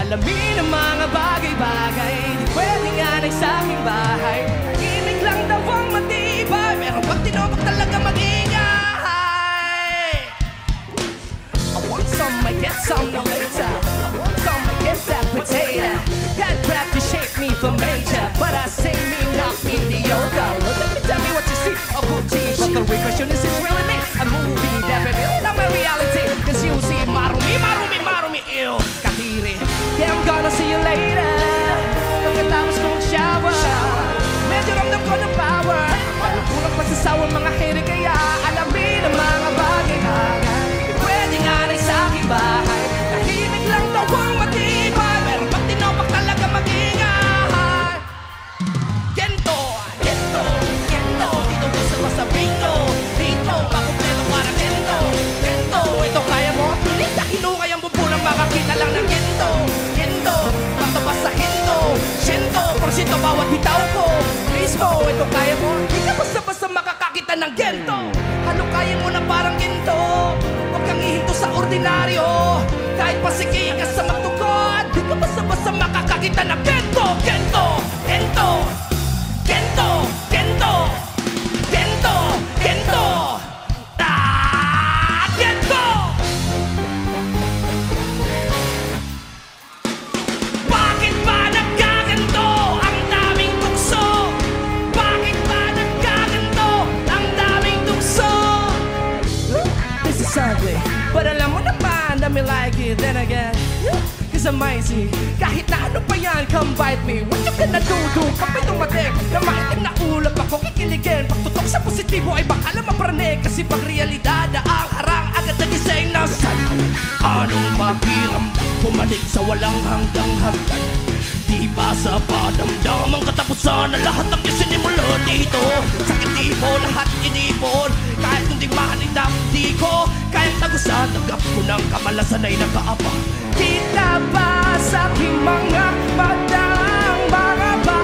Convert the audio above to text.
Alamin ang mga bagay-bagay, di pwede nga nang sa aking bahay. Tahimik lang daw ang matibay, meron pag tinobag talaga mag-ingay. I want some, I get some, no later. I want some, I get that potato. That rap to shape me for major, but I say me not mediocre. Well, let me tell me what you see, a boutique, but the real question is really me. A movie that reveals not my reality, cause you see marumi, marumi, marumi, ew, katiri. Yeah, I'm gonna see you later. Pagkatapos kong shower, medyo ramdam ko ng power. Alam ko lang pagsasawa mga hiri, kaya alamin ang mga bagay-bagay. Pwede nga rin sa aking bahay, tahimik lang daw ang matibay, pero pag tinopak talaga mag-ingay. Gento, gento, gento, dito ko sa masabingo. Dito, makumpleto para gento, gento. Ito kaya mo? Pilit na hinukay ang bubulang makakita lang ng gento. Gento, patapos sa hinto. Shento, porsyento bawat bitaw ko. Mismo, ito kaya mo? Di ka basta-basta makakakita ng gento. Halukayin mo na parang gento. Huwag kang ihinto sa ordinaryo. Kahit pasikay ka sa matugod, di ka basta-basta makakakita ng gento. Gento, gento, gento, gento, gento, gento. Gento! Bakit ba nagkaganto ang daming tukso? Bakit ba nagkaganto ang daming tukso? This is ugly, but alam mo naman na me like it. Then again, cause I'm mighty. Kahit na ano pa yan, come bite me. What you gonna do? Kapag tumating na maitim na ulap ako kikiligin. Pagtutok sa positibo ay baka lang mapranig. Kasi pag realidad na ang harang agad nagising na sa'yo. Anong pakiramdam pumanig sa walang hanggang hagdan? Di ba sa padamdam ang katapusan na lahat ng sinimula dito? Sakit tipo, lahat inipon. Kahit kung di mahalindap, di ko kahit tagusan. Tanggap ko ng kamalasan ay nakaapa. Kita ba sa aking mga matang mga ba?